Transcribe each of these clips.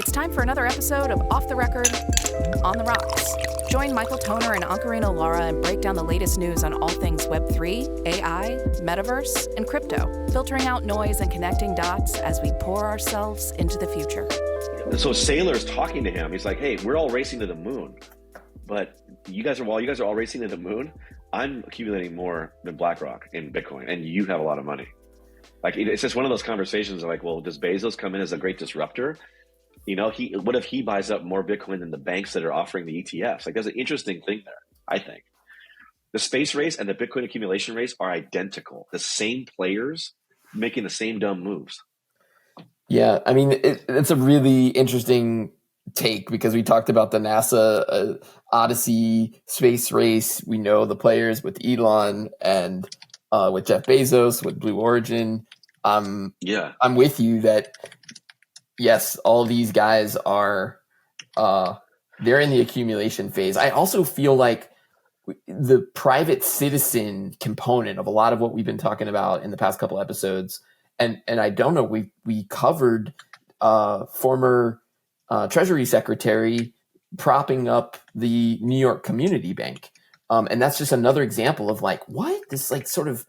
It's time for another episode of Off the Record, On the Rocks. Join Michael Toner and Ankarino Lara and break down the latest news on all things Web3, AI, Metaverse, and crypto, filtering out noise and connecting dots as we pour ourselves into the future. So Saylor's talking to him. He's like, hey, we're all racing to the moon. But while you guys are all racing to the moon, I'm accumulating more than BlackRock in Bitcoin, and you have a lot of money. Like, it's just one of those conversations like, well, does Bezos come in as a great disruptor? You know, what if he buys up more Bitcoin than the banks that are offering the ETFs? Like, there's an interesting thing there, I think. The space race and the Bitcoin accumulation race are identical. The same players making the same dumb moves. Yeah, I mean, it's a really interesting take because we talked about the NASA Odyssey space race. We know the players with Elon and with Jeff Bezos, with Blue Origin. I'm with you that, yes, all these guys are they're in the accumulation phase. I also feel like the private citizen component of a lot of what we've been talking about in the past couple episodes, and I don't know, we covered former Treasury Secretary propping up the New York Community Bank. And that's just another example of like, what? This like sort of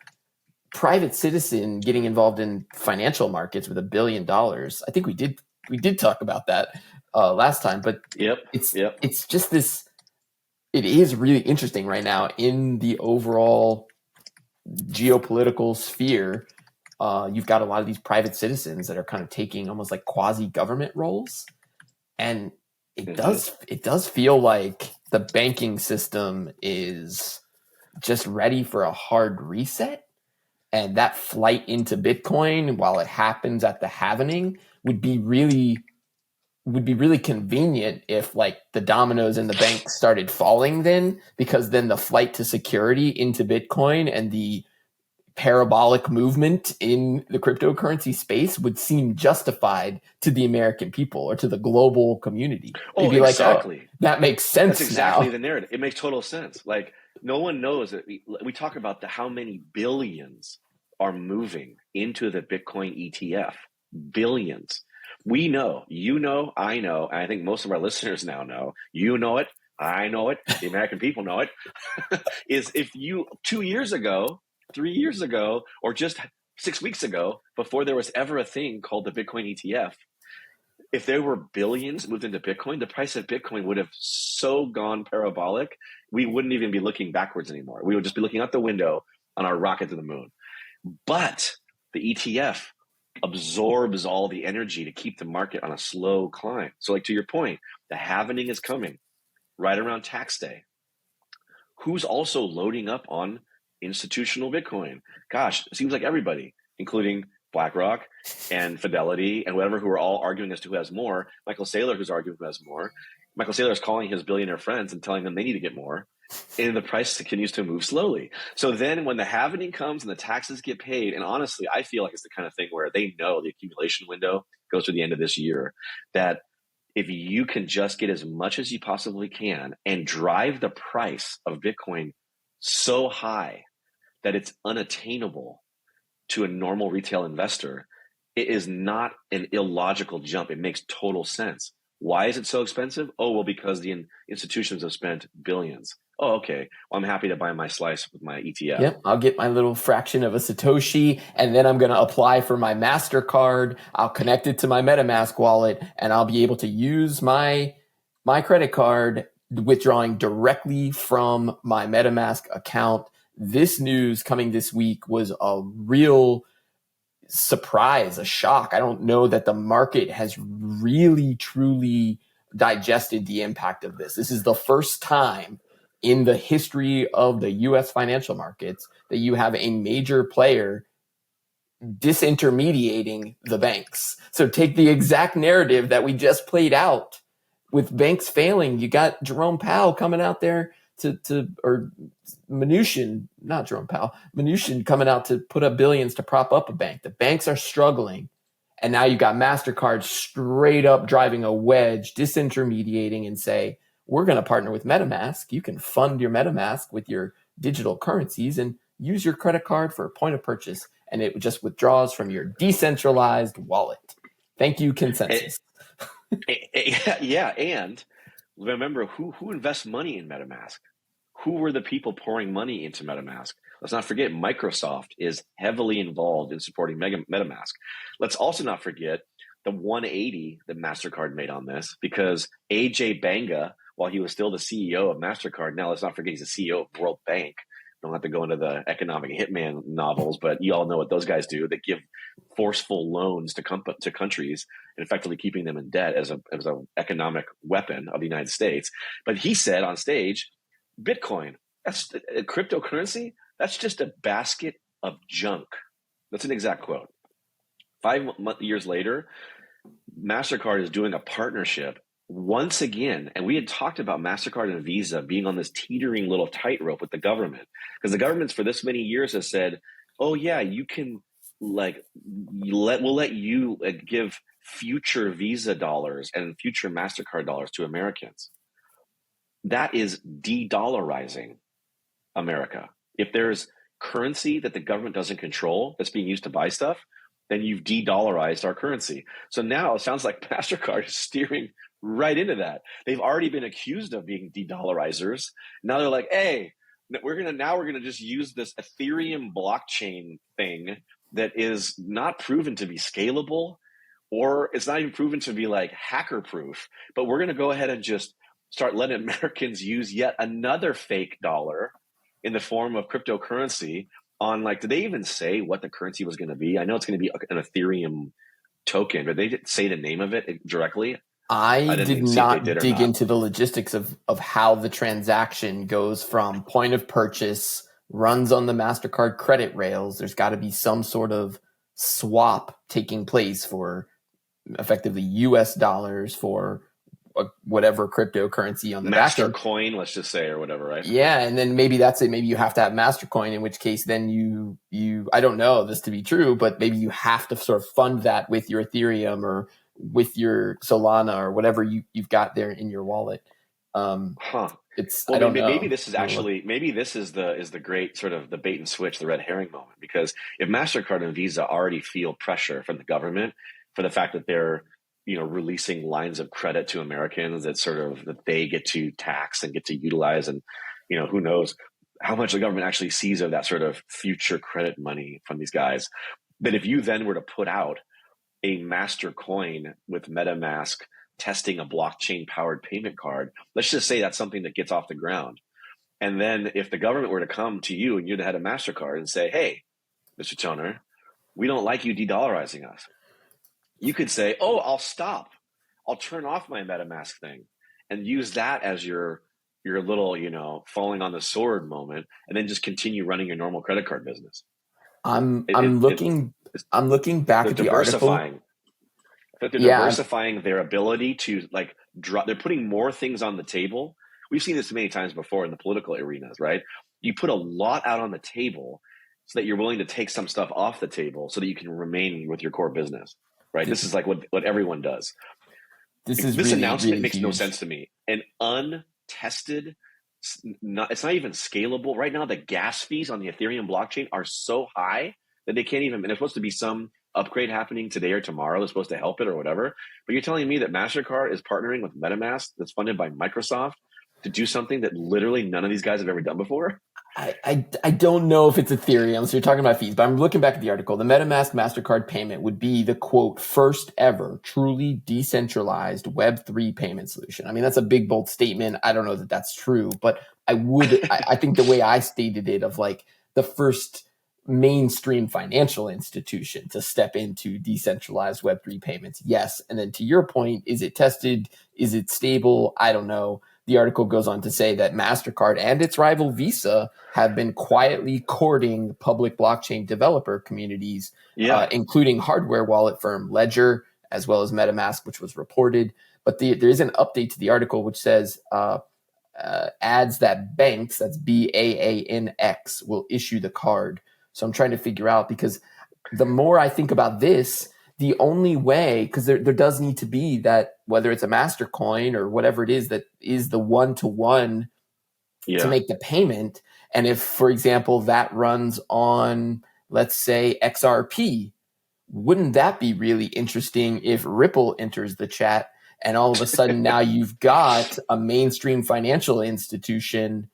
private citizen getting involved in financial markets with $1 billion. I think we did talk about that last time, but it's just this, it is really interesting right now in the overall geopolitical sphere. You've got a lot of these private citizens that are kind of taking almost like quasi-government roles. And it does feel like the banking system is just ready for a hard reset. And that flight into Bitcoin, while it happens at the halvening, would be really convenient if like the dominoes in the bank started falling then, because then the flight to security into Bitcoin and the parabolic movement in the cryptocurrency space would seem justified to the American people or to the global community. Oh, exactly. Like, that makes sense. That's exactly now. The narrative. It makes total sense. Like, no one knows that we talk about how many billions are moving into the Bitcoin ETF. Billions. We know, you know, I know, and I think most of our listeners now know, you know it, I know it, the American people know it, is if you 2 years ago, 3 years ago, or just 6 weeks ago, before there was ever a thing called the Bitcoin ETF, if there were billions moved into Bitcoin, the price of Bitcoin would have so gone parabolic, we wouldn't even be looking backwards anymore. We would just be looking out the window on our rocket to the moon. But the ETF absorbs all the energy to keep the market on a slow climb. So like to your point, the halvening is coming right around tax day. Who's also loading up on institutional Bitcoin? Gosh, it seems like everybody, including BlackRock and Fidelity and whatever, who are all arguing as to who has more. Michael Saylor, who's arguing who has more. Michael Saylor is calling his billionaire friends and telling them they need to get more. And the price continues to move slowly. So then when the halvening comes and the taxes get paid, and honestly, I feel like it's the kind of thing where they know the accumulation window goes to the end of this year, that if you can just get as much as you possibly can and drive the price of Bitcoin so high that it's unattainable to a normal retail investor, it is not an illogical jump. It makes total sense. Why is it so expensive? Oh, well, because the institutions have spent billions. Oh, okay. Well, I'm happy to buy my slice with my ETF. Yep, I'll get my little fraction of a Satoshi, and then I'm going to apply for my Mastercard. I'll connect it to my MetaMask wallet, and I'll be able to use my credit card, withdrawing directly from my MetaMask account. This news coming this week was a real surprise, a shock. I don't know that the market has really, truly digested the impact of this. This is the first time in the history of the U.S. financial markets that you have a major player disintermediating the banks. So take the exact narrative that we just played out with banks failing. You got Jerome Powell coming out there or Mnuchin, not Jerome Powell, Mnuchin coming out to put up billions to prop up a bank. The banks are struggling. And now you've got Mastercard straight up driving a wedge, disintermediating, and say, we're going to partner with MetaMask. You can fund your MetaMask with your digital currencies and use your credit card for a point of purchase. And it just withdraws from your decentralized wallet. Thank you, consensus. Yeah, and remember who invests money in MetaMask? Who were the people pouring money into MetaMask? Let's not forget Microsoft is heavily involved in supporting MetaMask. Let's also not forget the 180 that MasterCard made on this, because AJ Banga, while he was still the CEO of MasterCard, now let's not forget he's the CEO of World Bank. Don't have to go into the economic hitman novels, but you all know what those guys do. They give forceful loans to countries and effectively keeping them in debt as an economic weapon of the United States. But he said on stage, Bitcoin, that's a cryptocurrency, that's just a basket of junk. That's an exact quote. 5 years later, MasterCard is doing a partnership once again, and we had talked about MasterCard and Visa being on this teetering little tightrope with the government, because the governments for this many years has said, oh yeah, you can we'll let you give future Visa dollars and future MasterCard dollars to Americans. That is de-dollarizing America. If there's currency that the government doesn't control that's being used to buy stuff, then you've de-dollarized our currency. So now it sounds like MasterCard is steering right into that. They've already been accused of being de-dollarizers. Now they're like, hey, we're gonna just use this Ethereum blockchain thing that is not proven to be scalable, or it's not even proven to be like hacker proof, but we're gonna go ahead and just start letting Americans use yet another fake dollar in the form of cryptocurrency on, like, did they even say what the currency was going to be? I know it's going to be an Ethereum token, but they didn't say the name of it directly. I did not dig into the logistics of how the transaction goes from point of purchase, runs on the MasterCard credit rails. There's got to be some sort of swap taking place for effectively US dollars for whatever cryptocurrency on the Mastercoin, let's just say, or whatever, right? Yeah, and then maybe that's it. Maybe you have to have Mastercoin, in which case then you I don't know this to be true, but maybe you have to sort of fund that with your Ethereum or with your Solana or whatever you've got there in your wallet. It's well, I don't maybe know. This is actually the great sort of the bait and switch, the red herring moment, because if MasterCard and Visa already feel pressure from the government for the fact that they're releasing lines of credit to Americans that they get to tax and get to utilize, and who knows how much the government actually sees of that sort of future credit money from these guys. But if you then were to put out a master coin with MetaMask testing a blockchain powered payment card, let's just say that's something that gets off the ground. And then if the government were to come to you and you're the head of MasterCard and say, hey, Mr. Toner, we don't like you de-dollarizing us. You could say, oh, I'll stop. I'll turn off my MetaMask thing and use that as your little, falling on the sword moment, and then just continue running your normal credit card business. I'm looking back at the article. They're diversifying their ability to they're putting more things on the table. We've seen this many times before in the political arenas, right? You put a lot out on the table so that you're willing to take some stuff off the table so that you can remain with your core business. Right. This is like what everyone does. This really, announcement really makes huge. No sense to me. An untested, it's not even scalable. Right now, the gas fees on the Ethereum blockchain are so high that they can't even, and there's supposed to be some upgrade happening today or tomorrow that's supposed to help it or whatever. But you're telling me that MasterCard is partnering with MetaMask that's funded by Microsoft to do something that literally none of these guys have ever done before? I don't know if it's Ethereum, so you're talking about fees, but I'm looking back at the article. The MetaMask MasterCard payment would be the, quote, first ever truly decentralized Web3 payment solution. I mean, that's a big, bold statement. I don't know that that's true, but I think the way I stated it of like the first mainstream financial institution to step into decentralized Web3 payments. Yes. And then to your point, is it tested? Is it stable? I don't know. The article goes on to say that MasterCard and its rival Visa have been quietly courting public blockchain developer communities, including hardware wallet firm Ledger, as well as MetaMask, which was reported. But there is an update to the article which says adds that banks, that's BAANX, will issue the card. So I'm trying to figure out, because the more I think about this, the only way, because there does need to be that, whether it's a master coin or whatever it is, that is the one-to-one to make the payment. And if, for example, that runs on, let's say, XRP, wouldn't that be really interesting if Ripple enters the chat And all of a sudden now you've got a mainstream financial institution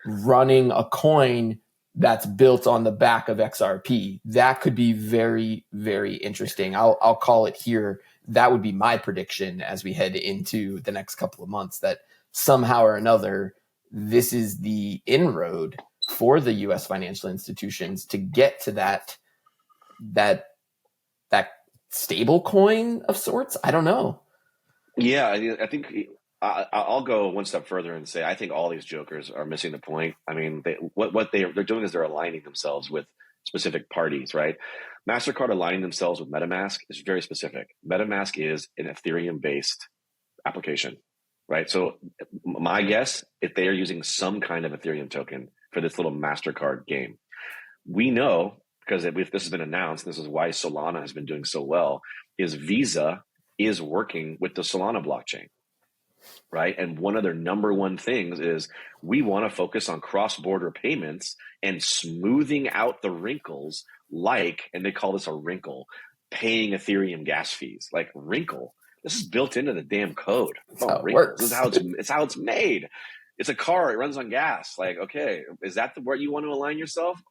running a coin that's built on the back of XRP. That could be very, very interesting. I'll call it here. That would be my prediction as we head into the next couple of months, that somehow or another, this is the inroad for the US financial institutions to get to that stable coin of sorts. I don't know. Yeah, I think I'll go one step further and say I think all these jokers are missing the point. I mean, what they're doing is they're aligning themselves with specific parties, right? Mastercard aligning themselves with MetaMask is very specific. MetaMask is an Ethereum-based application, right? So my guess, if they are using some kind of Ethereum token for this little Mastercard game, we know, because this has been announced, this is why Solana has been doing so well, is Visa is working with the Solana blockchain, right? And one of their number one things is we want to focus on cross-border payments and smoothing out the wrinkles, like, and they call this a wrinkle, paying Ethereum gas fees. Like, wrinkle, this is built into the damn code. That's how it works. This is how it's made. It's a car, it runs on gas. Like, okay, is that where you want to align yourself?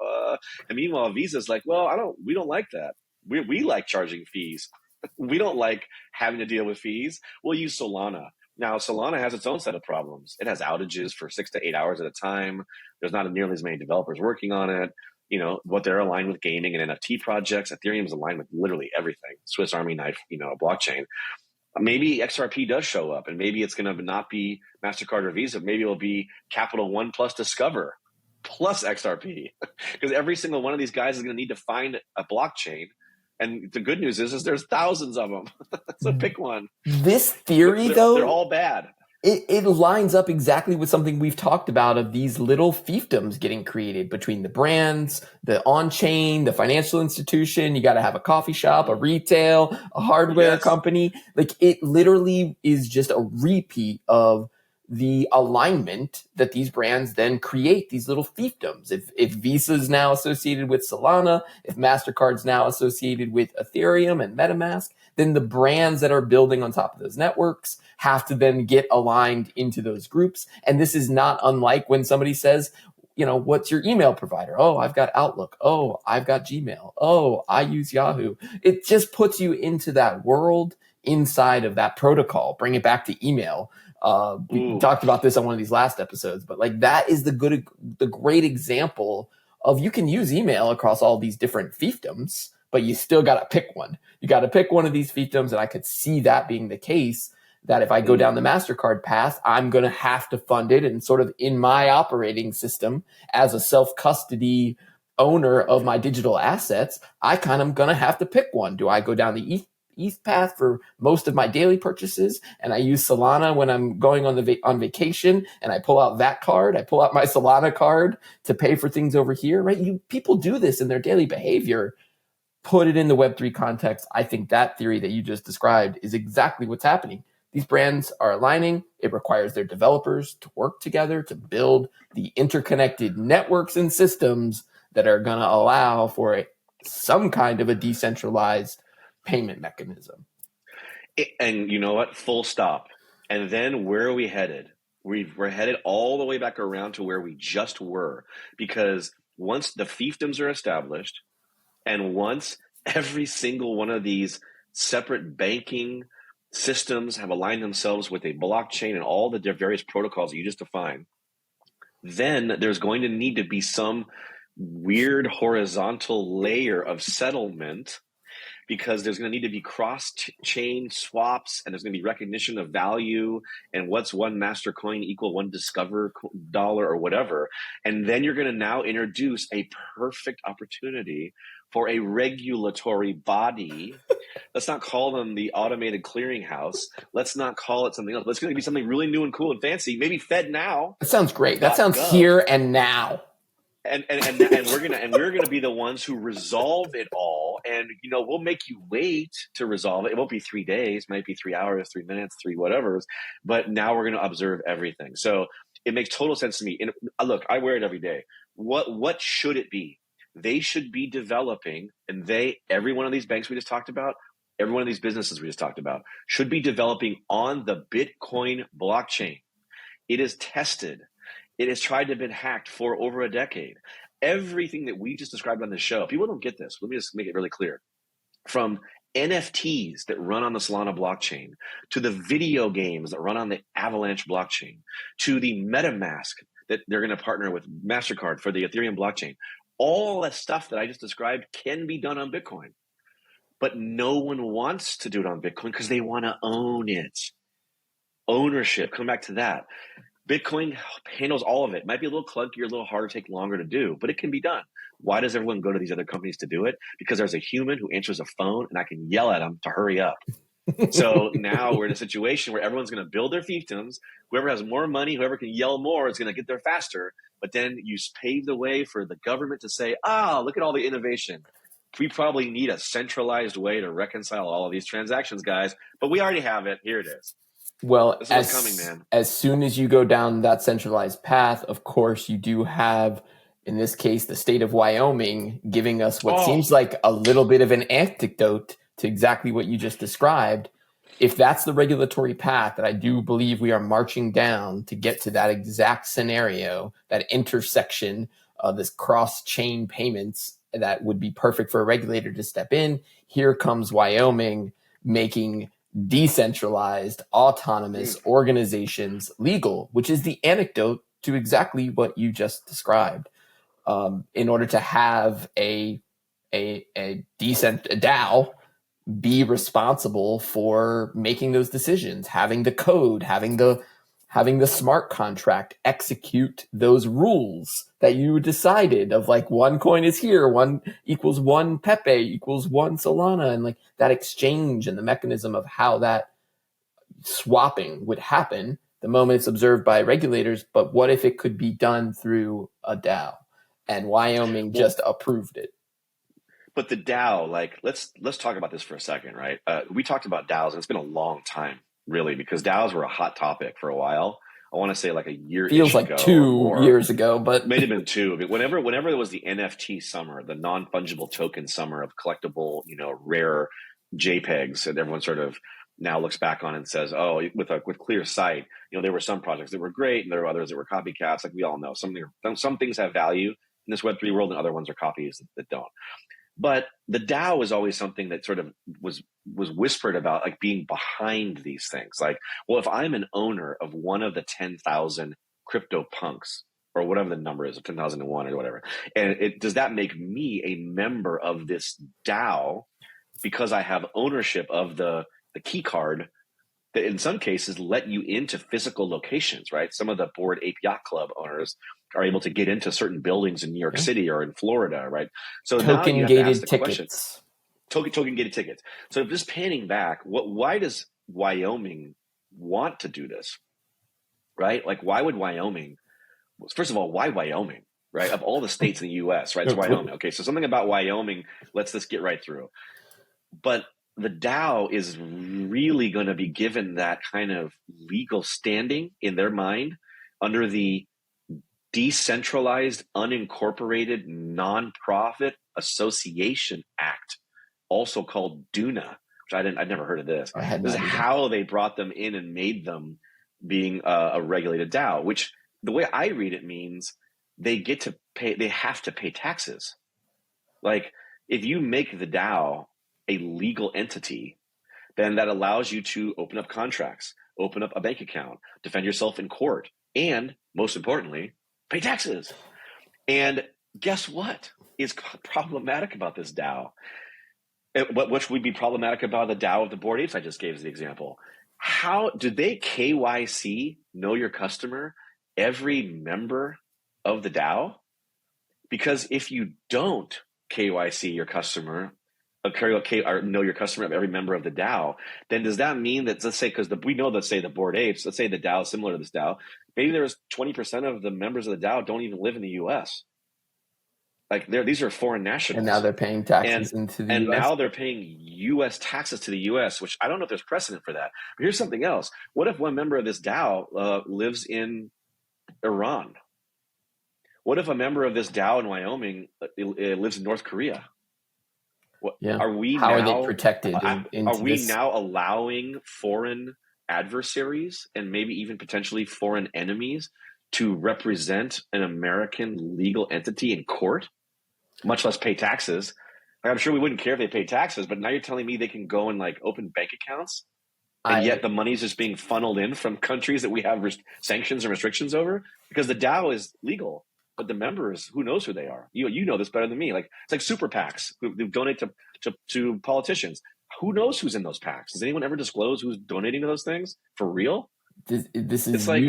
And meanwhile, Visa's like, well, we don't like that. We like charging fees. We don't like having to deal with fees. We'll use Solana. Now, Solana has its own set of problems. It has outages for 6 to 8 hours at a time. There's not nearly as many developers working on it. You know, what they're aligned with gaming and NFT projects. Ethereum is aligned with literally everything. Swiss Army knife, a blockchain. Maybe XRP does show up, and maybe it's going to not be MasterCard or Visa. Maybe it'll be Capital One plus Discover plus XRP, because every single one of these guys is going to need to find a blockchain. And the good news is there's thousands of them. So pick one. This theory, though, they're all bad. It lines up exactly with something we've talked about, of these little fiefdoms getting created between the brands, the on-chain, the financial institution. You got to have a coffee shop, a retail, a hardware company. Like, it literally is just a repeat of the alignment that these brands then create, these little fiefdoms. If Visa's now associated with Solana, if MasterCard's now associated with Ethereum and MetaMask, then the brands that are building on top of those networks have to then get aligned into those groups. And this is not unlike when somebody says, what's your email provider? Oh, I've got Outlook. Oh, I've got Gmail. Oh, I use Yahoo. It just puts you into that world inside of that protocol. Bring it back to email. We talked about this on one of these last episodes, but like, that is the great example of, you can use email across all these different fiefdoms, but you still got to pick one. You got to pick one of these fiefdoms. And I could see that being the case, that if I go down the MasterCard path, I'm going to have to fund it, and sort of in my operating system as a self-custody owner of my digital assets, I kind of going to have to pick one. Do I go down the ETH path for most of my daily purchases, and I use Solana when I'm going on vacation, and I pull out that card, I pull out my Solana card to pay for things over here, right? People do this in their daily behavior. Put it in the Web3 context. I think that theory that you just described is exactly what's happening. These brands are aligning. It requires their developers to work together to build the interconnected networks and systems that are going to allow for some kind of a decentralized payment mechanism. And you know what? Full stop. And then where are we headed? We're headed all the way back around to where we just were, because once the fiefdoms are established, and once every single one of these separate banking systems have aligned themselves with a blockchain and all the various protocols that you just defined, then there's going to need to be some weird horizontal layer of settlement, because there's going to need to be cross-chain swaps, and there's going to be recognition of value, and what's one master coin equal one Discover dollar or whatever. And then you're going to now introduce a perfect opportunity for a regulatory body. Let's not call them the automated clearinghouse. Let's not call it something else. It's going to be something really new and cool and fancy. Maybe Fed Now. That sounds great. That sounds here and now. And we're gonna be the ones who resolve it all, and we'll make you wait to resolve it. It won't be 3 days, might be 3 hours, 3 minutes, 3 whatever's. But now we're gonna observe everything. So it makes total sense to me. And look, I wear it every day. What should it be? They should be developing, and every one of these banks we just talked about every one of these businesses we just talked about should be developing on the Bitcoin blockchain. It is tested. It has tried to have been hacked for over a decade. Everything that we just described on this show, people don't get this. Let me just make it really clear. From NFTs that run on the Solana blockchain, to the video games that run on the Avalanche blockchain, to the MetaMask that they're going to partner with Mastercard for the Ethereum blockchain, all that stuff that I just described can be done on Bitcoin. But no one wants to do it on Bitcoin because they want to own it. Ownership, come back to that. Bitcoin handles all of it. Might be a little clunkier, a little harder, take longer to do, but it can be done. Why does everyone go to these other companies to do it? Because there's a human who answers a phone and I can yell at them to hurry up. So now we're in a situation where everyone's going to build their fiefdoms. Whoever has more money, whoever can yell more is going to get there faster. But then you pave the way for the government to say, look at all the innovation. We probably need a centralized way to reconcile all of these transactions, guys. But we already have it. Here it is. Well, this is what's coming, man. As soon as you go down that centralized path, of course, you do have, in this case, the state of Wyoming giving us what seems like a little bit of an antidote to exactly what you just described. If that's the regulatory path that I do believe we are marching down to get to that exact scenario, that intersection of this cross-chain payments that would be perfect for a regulator to step in, here comes Wyoming making decentralized, autonomous organizations legal, which is the antidote to exactly what you just described. In order to have a DAO be responsible for making those decisions, having the code, having the smart contract execute those rules that you decided of, like, one coin is here, one equals one Pepe equals one Solana, and like that exchange and the mechanism of how that swapping would happen the moment it's observed by regulators. But what if it could be done through a DAO? And Wyoming just approved it. But the DAO, like, let's talk about this for a second, right? We talked about DAOs, and it's been a long time, really, because DAOs were a hot topic for a while. I want to say like a year. Feels like 2 years ago, but may have been 2. But whenever there was the NFT summer, the non-fungible token summer of collectible, rare JPEGs, and everyone sort of now looks back on and says, "Oh, with clear sight, there were some projects that were great, and there were others that were copycats." Like we all know, some things have value in this Web3 world, and other ones are copies that don't. But the DAO is always something that sort of was whispered about, like being behind these things. Like, well, if I'm an owner of one of the 10,000 crypto punks, or whatever the number is, of 10,001 or whatever, and does that make me a member of this DAO because I have ownership of the key card that in some cases let you into physical locations, right? Some of the Bored Ape Yacht Club owners are able to get into certain buildings in New York City or in Florida, right? So token gated tickets. Token gated tickets. So just panning back, why does Wyoming want to do this, right? Like, why would Wyoming? First of all, why Wyoming, right? Of all the states in the U.S., right? It's Wyoming. Okay, so something about Wyoming. Let's just get right through. But the DAO is really going to be given that kind of legal standing in their mind under the Decentralized Unincorporated Nonprofit Association Act, also called DUNA, which I'd never heard of this. This is how they brought them in and made them being a regulated DAO, which the way I read it means they have to pay taxes. Like, if you make the DAO a legal entity, then that allows you to open up contracts, open up a bank account, defend yourself in court, and most importantly, pay taxes. And guess what is problematic about this DAO? What would be problematic about the DAO of the Bored Apes I just gave as the example? How do they KYC, know your customer, every member of the DAO? Because if you don't KYC your customer, or know your customer of every member of the DAO, then does that mean that, let's say, because we know that, say, the Bored Apes, let's say the DAO is similar to this DAO, maybe there's 20% of the members of the DAO don't even live in the U.S. Like, these are foreign nationals. And now they're paying taxes into the U.S. And now they're paying U.S. taxes to the U.S., which I don't know if there's precedent for that. But here's something else. What if one member of this DAO lives in Iran? What if a member of this DAO in Wyoming lives in North Korea? Yeah. Are we How now are they protected? are we now allowing foreign adversaries and maybe even potentially foreign enemies to represent an American legal entity in court, much less pay taxes? Like, I'm sure we wouldn't care if they paid taxes, but now you're telling me they can go and like open bank accounts, and yet the money's just being funneled in from countries that we have sanctions and restrictions over, because the DAO is legal, but the members, who knows who they are? You know this better than me. Like, it's like super PACs who donate to politicians. Who knows who's in those PACs? Does anyone ever disclose who's donating to those things for real? This is like,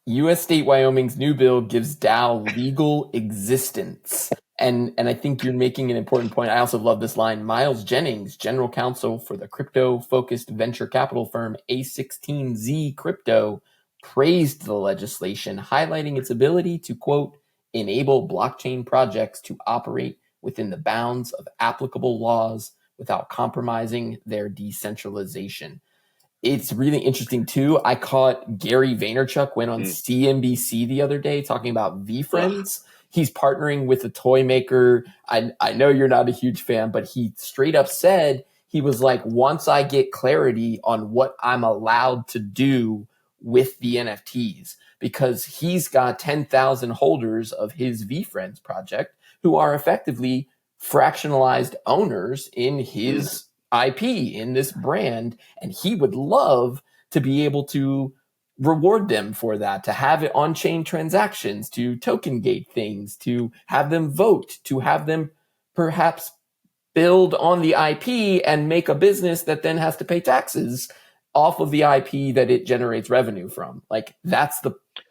U.S. State Wyoming's new bill gives DAO legal existence. And I think you're making an important point. I also love this line. Miles Jennings, general counsel for the crypto-focused venture capital firm A16Z Crypto, praised the legislation, highlighting its ability to, quote, enable blockchain projects to operate within the bounds of applicable laws without compromising their decentralization. It's really interesting too. I caught Gary Vaynerchuk went on CNBC the other day talking about VFriends. He's partnering with a toy maker. I know you're not a huge fan, but he straight up said, he was like, once I get clarity on what I'm allowed to do with the NFTs, because he's got 10,000 holders of his VFriends project who are effectively fractionalized owners in his IP, in this brand, and he would love to be able to reward them for that, to have it on-chain transactions, to token gate things, to have them vote, to have them perhaps build on the IP and make a business that then has to pay taxes off of the IP that it generates revenue from. Like, that's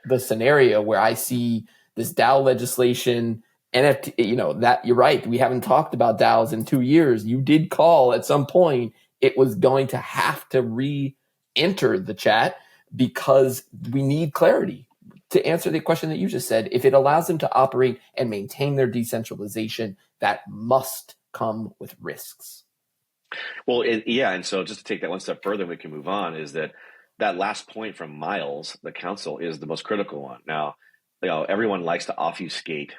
the scenario where I see this DAO legislation, NFT, that you're right. We haven't talked about DAOs in 2 years. You did call at some point it was going to have to re-enter the chat because we need clarity. To answer the question that you just said, if it allows them to operate and maintain their decentralization, that must come with risks. Well, and so just to take that one step further, we can move on, is that last point from Miles, the counsel, is the most critical one. Now, everyone likes to obfuscate.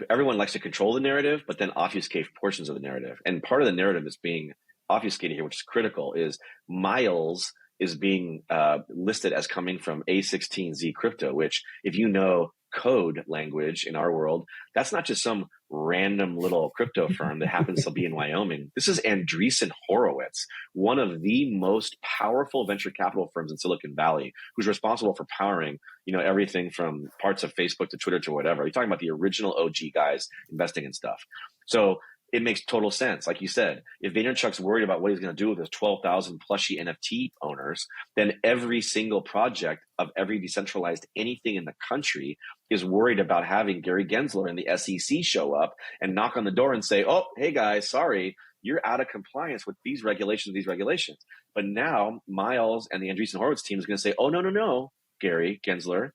Everyone likes to control the narrative, but then obfuscate portions of the narrative. And part of the narrative that's being obfuscated here, which is critical, is Miles is being listed as coming from A16Z Crypto, which, if you know code language in our world, that's not just some random little crypto firm that happens to be in Wyoming. This is Andreessen Horowitz, one of the most powerful venture capital firms in Silicon Valley, who's responsible for powering, everything from parts of Facebook to Twitter to whatever. You're talking about the original OG guys investing in stuff. So it makes total sense. Like you said, if Vaynerchuk's worried about what he's going to do with his 12,000 plushy NFT owners, then every single project of every decentralized anything in the country is worried about having Gary Gensler and the SEC show up and knock on the door and say, oh, hey guys, sorry, you're out of compliance with these regulations. But now Miles and the Andreessen Horowitz team is going to say, oh, no, Gary Gensler,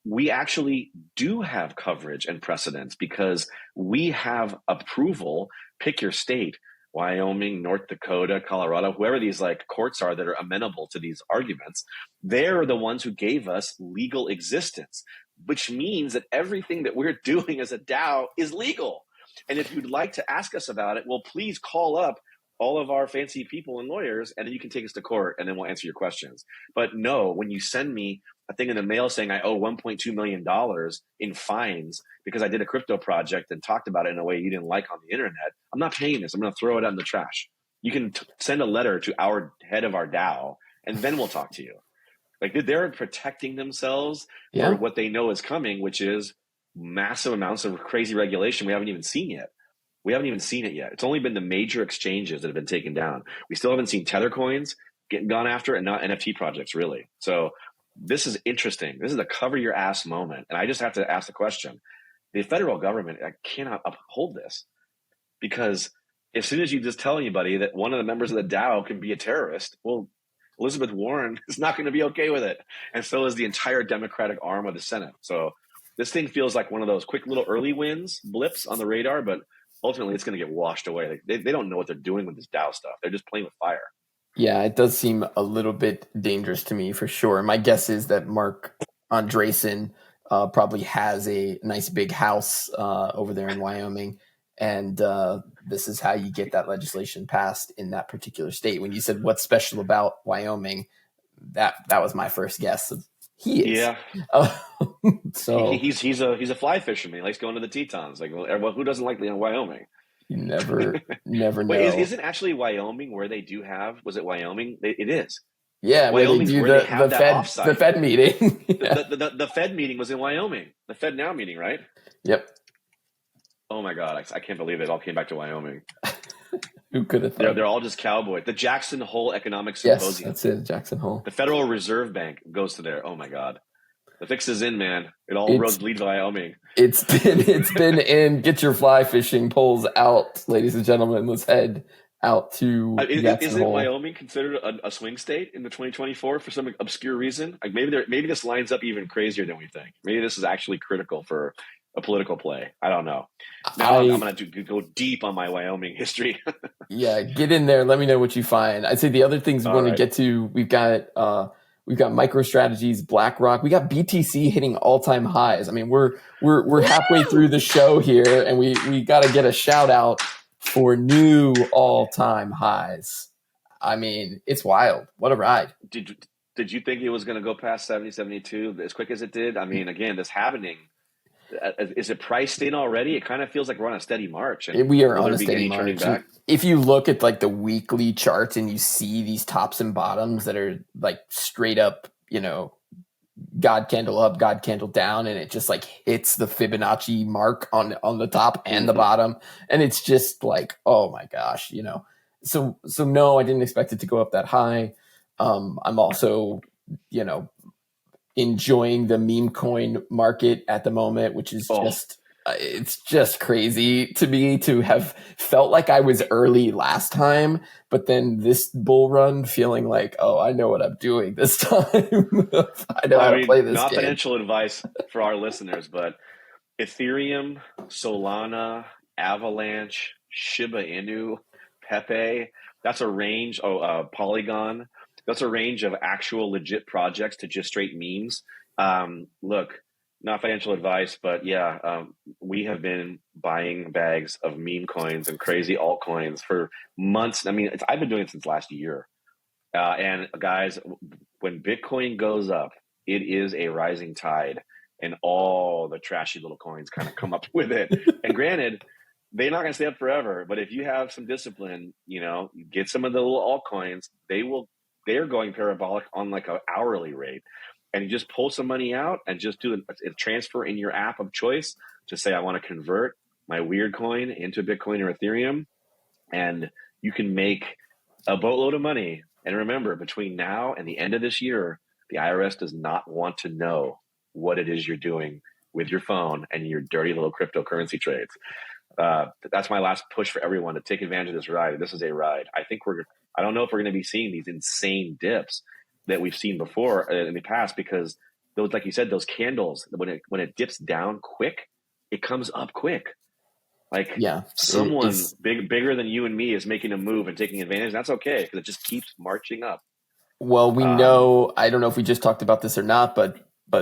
we actually do have coverage and precedence because we have approval. Pick your state, Wyoming, North Dakota, Colorado, whoever these courts are that are amenable to these arguments. They're the ones who gave us legal existence, which means that everything that we're doing as a DAO is legal. And if you'd like to ask us about it, well, please call up all of our fancy people and lawyers, and then you can take us to court, and then we'll answer your questions. But no, when you send me a thing in the mail saying I owe $1.2 million in fines because I did a crypto project and talked about it in a way you didn't like on the internet, I'm not paying this. I'm going to throw it out in the trash. You can send a letter to our head of our DAO, and then we'll talk to you. They're protecting themselves for what they know is coming, which is massive amounts of crazy regulation we haven't even seen yet. We haven't even seen it yet. It's only been the major exchanges that have been taken down. We still haven't seen Tether coins getting gone after, and not NFT projects, really. So this is interesting. This is a cover your ass moment. And I just have to ask the question. The federal government cannot uphold this, because as soon as you just tell anybody that one of the members of the DAO can be a terrorist, well, Elizabeth Warren is not going to be okay with it. And so is the entire Democratic arm of the Senate. So this thing feels like one of those quick little early wins, blips on the radar, but ultimately it's going to get washed away. They don't know what they're doing with this DAO stuff. They're just playing with fire. Yeah, it does seem a little bit dangerous to me, for sure. My guess is that Mark Andreessen probably has a nice big house over there in Wyoming, and this is how you get that legislation passed in that particular state. When you said what's special about Wyoming, that was my first guess. He is. Yeah. So he's a fly fisherman. He likes going to the Tetons. Like, well, who doesn't like Wyoming? You never know. Wait, isn't actually Wyoming where they do have? Was it Wyoming? It is. Yeah, Wyoming's where where they have that offsite. The Fed meeting. Yeah. The Fed meeting was in Wyoming. The Fed Now meeting, right? Yep. Oh my God, I can't believe it all came back to Wyoming. Who could have thought? They're all just cowboys. The Jackson Hole Economic Symposium. Yes, that's it, Jackson Hole. The Federal Reserve Bank goes to there. Oh my God. The fix is in, man. All roads lead to Wyoming. It's been in. Get your fly fishing poles out, ladies and gentlemen. Let's head out to Isn't Wyoming considered a swing state in the 2024 for some obscure reason? Like maybe this lines up even crazier than we think. Maybe this is actually critical for a political play. I don't know. Now I'm going to go deep on my Wyoming history. Yeah, get in there. Let me know what you find. I'd say the other things we want to get to, we've got Microstrategies, BlackRock. We got BTC hitting all-time highs. I mean, we're halfway through the show here, and we got to get a shout out for new all-time highs. I mean, it's wild. What a ride. Did you think it was going to go past 70, 72 as quick as it did? I mean, again, this happening. Is it priced in already? It kind of feels like we're on a steady march. And we are on a steady march. If you look at like the weekly charts and you see these tops and bottoms that are like straight up, God candle up, God candle down, and it just like hits the Fibonacci mark on the top and the bottom, and it's just like, oh my gosh, So no, I didn't expect it to go up that high. I'm also, enjoying the meme coin market at the moment, which is it's just crazy to me to have felt like I was early last time, but then this bull run feeling like, oh, I know what I'm doing this time. I know how to play this not game. Financial advice for our listeners, but Ethereum, Solana, Avalanche, Shiba Inu, Pepe, that's a range. Polygon. That's a range of actual legit projects to just straight memes. Look, not financial advice, but we have been buying bags of meme coins and crazy altcoins for months. I mean, I've been doing it since last year. And guys, when Bitcoin goes up, it is a rising tide, and all the trashy little coins kind of come up with it. And granted, they're not going to stay up forever, but if you have some discipline, you get some of the little altcoins, they're going parabolic on like an hourly rate. And you just pull some money out and just do a transfer in your app of choice to say, I want to convert my weird coin into Bitcoin or Ethereum. And you can make a boatload of money. And remember, between now and the end of this year, the IRS does not want to know what it is you're doing with your phone and your dirty little cryptocurrency trades. That's my last push for everyone to take advantage of this ride. This is a ride. I don't know if we're going to be seeing these insane dips that we've seen before in the past, because those, like you said, those candles, when it dips down quick, it comes up quick. Like someone bigger than you and me is making a move and taking advantage. That's okay, because it just keeps marching up. Well, we know, I don't know if we just talked about this or not, but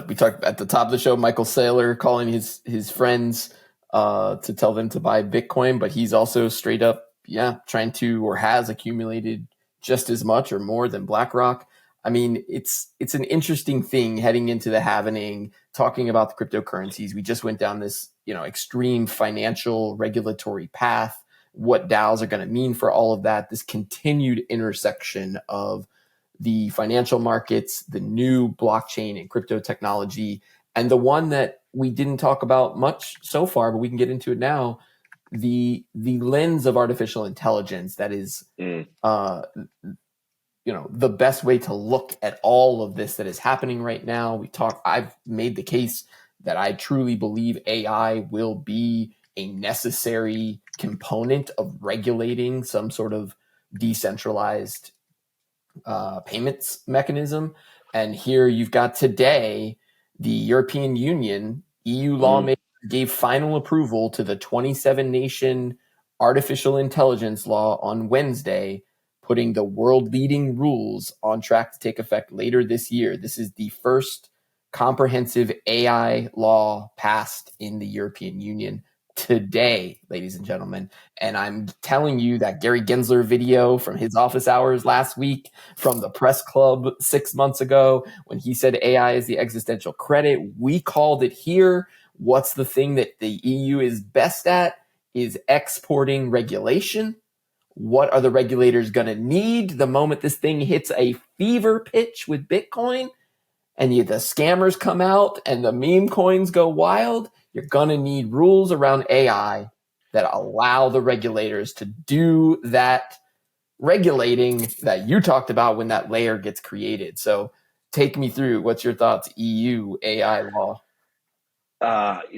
we talked at the top of the show, Michael Saylor calling his friends to tell them to buy Bitcoin, but he's also straight up, trying to, or has accumulated just as much or more than BlackRock. I mean, it's an interesting thing heading into the halvening, talking about the cryptocurrencies. We just went down this, extreme financial regulatory path, what DAOs are going to mean for all of that, this continued intersection of the financial markets, the new blockchain and crypto technology, and the one that we didn't talk about much so far, but we can get into it now, the lens of artificial intelligence that is the best way to look at all of this that is happening right now. I've made the case that I truly believe AI will be a necessary component of regulating some sort of decentralized payments mechanism. And here you've got today, the European Union, EU lawmakers gave final approval to the 27-nation artificial intelligence law on Wednesday, putting the world-leading rules on track to take effect later this year. This is the first comprehensive AI law passed in the European Union. today, ladies and gentlemen. And I'm telling you that Gary Gensler video from his office hours last week, from the press club 6 months ago, when he said AI is the existential credit, we called it here. What's the thing that the EU is best at is exporting regulation. What are the regulators going to need the moment this thing hits a fever pitch with Bitcoin and the scammers come out and the meme coins go wild? You're going to need rules around AI that allow the regulators to do that regulating that you talked about when that layer gets created. So take me through. What's your thoughts, EU AI law?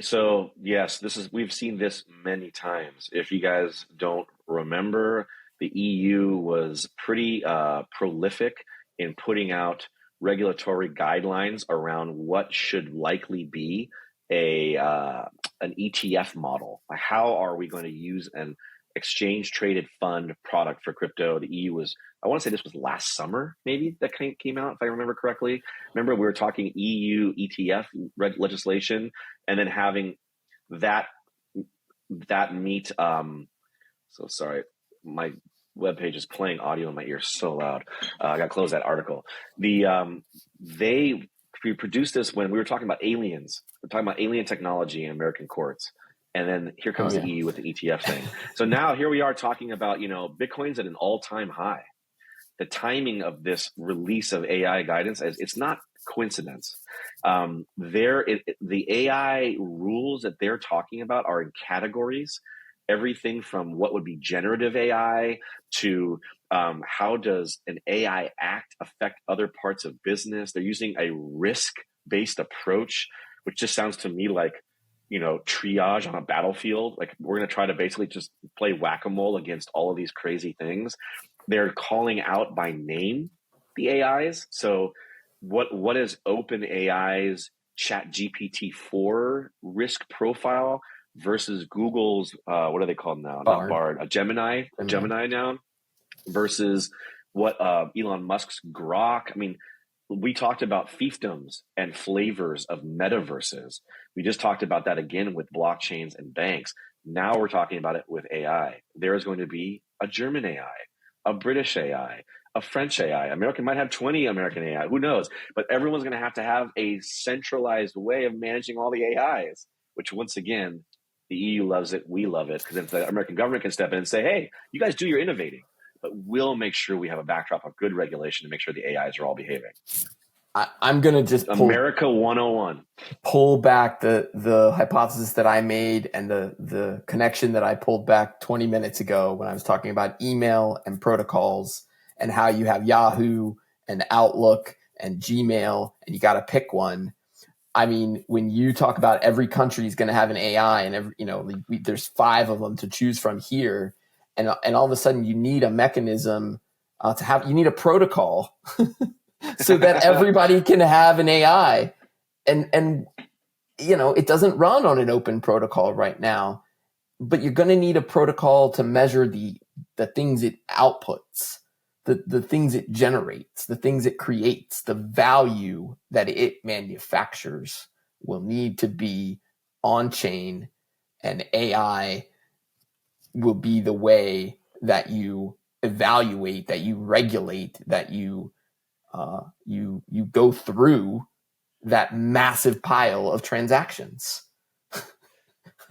So yes, we've seen this many times. If you guys don't remember, the EU was pretty prolific in putting out regulatory guidelines around what should likely be an ETF model. How are we going to use an exchange traded fund product for crypto? The EU was, I want to say this was last summer, maybe, that came out, if I remember correctly. Remember, we were talking EU ETF legislation, and then having that meet. So sorry, my webpage is playing audio in my ear so loud. I got to close that article. We produced this when we were talking about aliens. We're talking about alien technology in American courts. And then here comes the EU with the ETF thing. So now here we are talking about, Bitcoin's at an all-time high. The timing of this release of AI guidance, it's not coincidence. The AI rules that they're talking about are in categories. Everything from what would be generative AI to how does an AI act affect other parts of business. They're using a risk-based approach, which just sounds to me like, triage on a battlefield. Like, we're going to try to basically just play whack-a-mole against all of these crazy things. They're calling out by name the AIs. So what is OpenAI's ChatGPT-4 risk profile versus Google's, what are they called now? Not Bard, a Gemini now, versus what Elon Musk's Grok. I mean, we talked about fiefdoms and flavors of metaverses. We just talked about that again with blockchains and banks. Now we're talking about it with AI. There is going to be a German AI, a British AI, a French AI. American might have 20 American AI. Who knows? But everyone's going to have a centralized way of managing all the AIs, which once again, the EU loves it. We love it, because then the American government can step in and say, hey, you guys do your innovating, but we'll make sure we have a backdrop of good regulation to make sure the AIs are all behaving. I'm going to just America 101. Pull back the hypothesis that I made and the connection that I pulled back 20 minutes ago when I was talking about email and protocols and how you have Yahoo and Outlook and Gmail and you got to pick one. I mean, when you talk about every country is going to have an AI and there's 5 of them to choose from here, and all of a sudden you need a mechanism you need a protocol so that everybody can have an AI, and it doesn't run on an open protocol right now, but you're going to need a protocol to measure the things it outputs, the things it generates, the things it creates, the value that it manufactures will need to be on chain, and AI will be the way that you evaluate, that you regulate, that you go through that massive pile of transactions.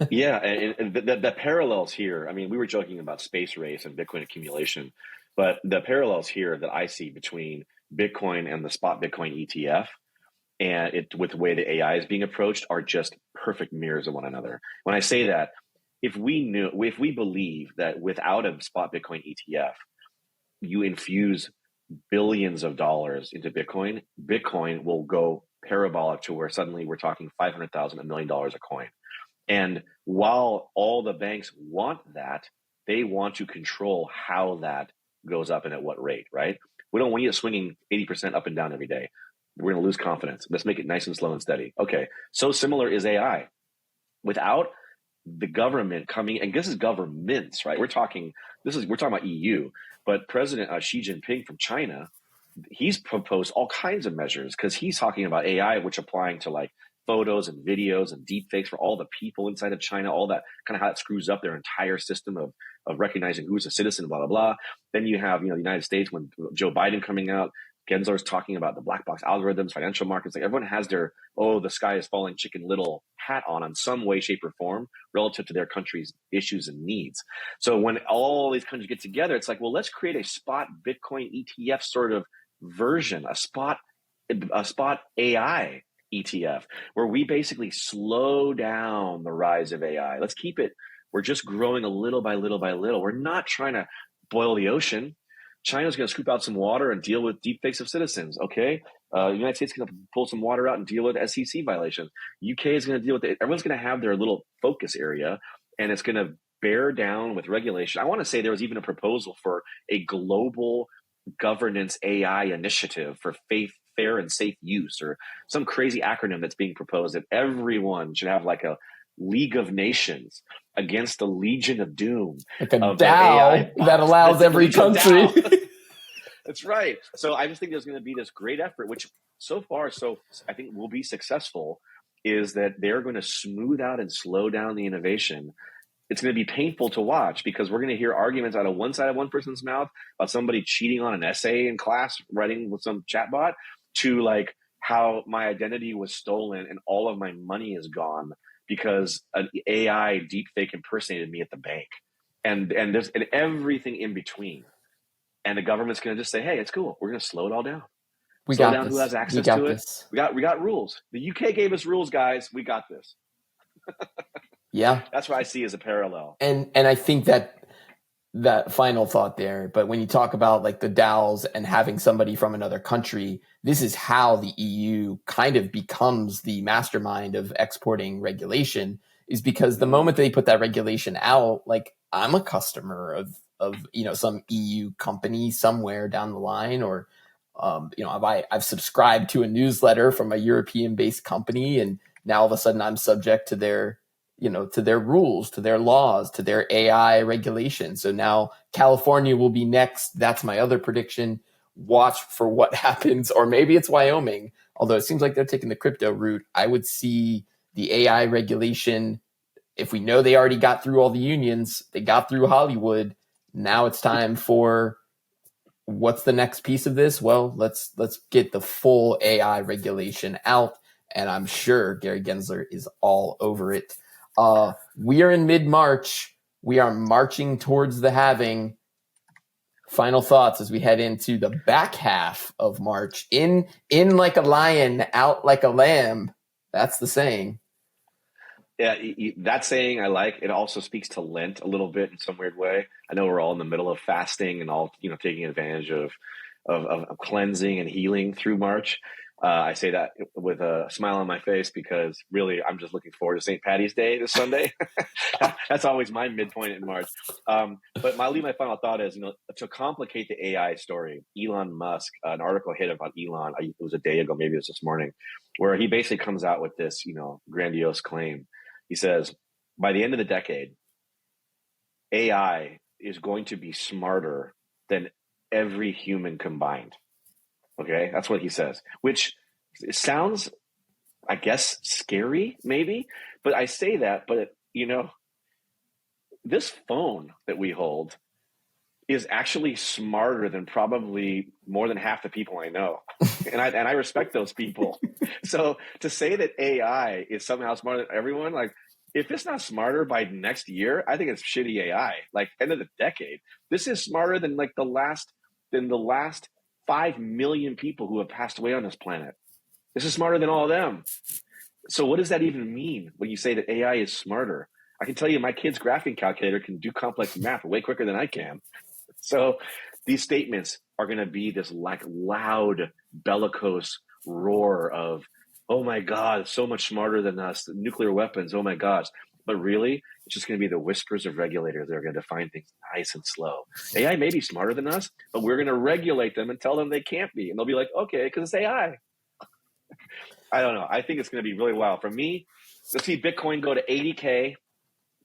Yeah, and the parallels here, I mean, we were joking about space race and Bitcoin accumulation, but the parallels here that I see between Bitcoin and the spot Bitcoin ETF and with the way the AI is being approached are just perfect mirrors of one another. When I say that, if we believe that without a spot Bitcoin ETF, you infuse billions of dollars into Bitcoin, Bitcoin will go parabolic to where suddenly we're talking $500,000, $1 million a coin. And while all the banks want that, they want to control how that goes up and at what rate, right? We don't want you swinging 80% up and down every day. We're going to lose confidence. Let's make it nice and slow and steady. Okay, so similar is AI. Without the government coming, and this is governments, right? We're talking about EU, but President Xi Jinping from China, he's proposed all kinds of measures because he's talking about AI, which applying to like photos and videos and deep fakes for all the people inside of China, all that kind of how it screws up their entire system of recognizing who's a citizen, blah, blah, blah. Then you have, the United States when Joe Biden coming out, Gensler's talking about the black box algorithms, financial markets. Like everyone has their, the sky is falling chicken little hat on some way, shape, or form relative to their country's issues and needs. So when all these countries get together, it's like, well, let's create a spot Bitcoin ETF sort of version, a spot AI ETF, where we basically slow down the rise of AI. Let's keep it. We're just growing a little by little by little. We're not trying to boil the ocean. China's going to scoop out some water and deal with deepfakes of citizens. Okay. The United States is going to pull some water out and deal with SEC violations. UK is going to deal with it. Everyone's going to have their little focus area, and it's going to bear down with regulation. I want to say there was even a proposal for a global governance AI initiative for fair and safe use, or some crazy acronym that's being proposed that everyone should have like a League of Nations against the Legion of Doom. Like a DAO that allows every country. That's right. So I just think there's going to be this great effort, which so far, I think will be successful, is that they're going to smooth out and slow down the innovation. It's going to be painful to watch because we're going to hear arguments out of one side of one person's mouth about somebody cheating on an essay in class, writing with some chatbot, to like how my identity was stolen and all of my money is gone because an AI deepfake impersonated me at the bank, and there's everything in between. And the government's going to just say, "Hey, it's cool. We're going to slow it all down. We slow got down this. Who has access to it? We got rules. The UK gave us rules, guys. We got this." Yeah, that's what I see as a parallel. And I think that final thought there, but when you talk about like the DAOs and having somebody from another country, this is how the EU kind of becomes the mastermind of exporting regulation, is because the moment they put that regulation out, like I'm a customer of some EU company somewhere down the line, or I've subscribed to a newsletter from a European based company, and now all of a sudden I'm subject to their to their rules, to their laws, to their AI regulations. So now California will be next. That's my other prediction. Watch for what happens. Or maybe it's Wyoming, although it seems like they're taking the crypto route. I would see the AI regulation. If we know they already got through all the unions, they got through Hollywood. Now it's time for what's the next piece of this? Well, let's get the full AI regulation out. And I'm sure Gary Gensler is all over it. We are in mid-March. We are marching towards the halving. Final thoughts as we head into the back half of March. In like a lion, out like a lamb. That's the saying. Yeah, that saying I like. It also speaks to Lent a little bit in some weird way. I know we're all in the middle of fasting and all taking advantage of cleansing and healing through March. I say that with a smile on my face because really I'm just looking forward to St. Patty's Day this Sunday. That's always my midpoint in March. But I'll leave my final thought is, to complicate the AI story, Elon Musk, an article hit about Elon, it was a day ago, maybe it was this morning, where he basically comes out with this, grandiose claim. He says, by the end of the decade, AI is going to be smarter than every human combined. Okay, that's what he says, which sounds, I guess, scary, maybe. But I say that, but this phone that we hold is actually smarter than probably more than half the people I know, and I respect those people. So to say that AI is somehow smarter than everyone, like if it's not smarter by next year, I think it's shitty AI. Like end of the decade, this is smarter than the last 5 million people who have passed away on this planet. This is smarter than all of them. So what does that even mean when you say that AI is smarter? I can tell you my kid's graphing calculator can do complex math way quicker than I can. So these statements are going to be this loud, bellicose roar of, oh my God, it's so much smarter than us, nuclear weapons, oh my gosh. But really, it's just going to be the whispers of regulators that are going to define things nice and slow. AI may be smarter than us, but we're going to regulate them and tell them they can't be. And they'll be like, okay, because it's AI. I don't know. I think it's going to be really wild. For me, let's see Bitcoin go to 80K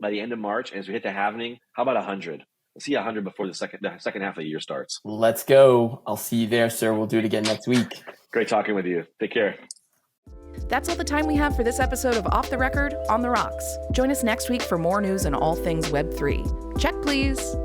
by the end of March. And as we hit the halving, how about 100? Let's see 100 before the second half of the year starts. Let's go. I'll see you there, sir. We'll do it again next week. Great talking with you. Take care. That's all the time we have for this episode of Off the Record, on the Rocks. Join us next week for more news on all things Web3. Check, please.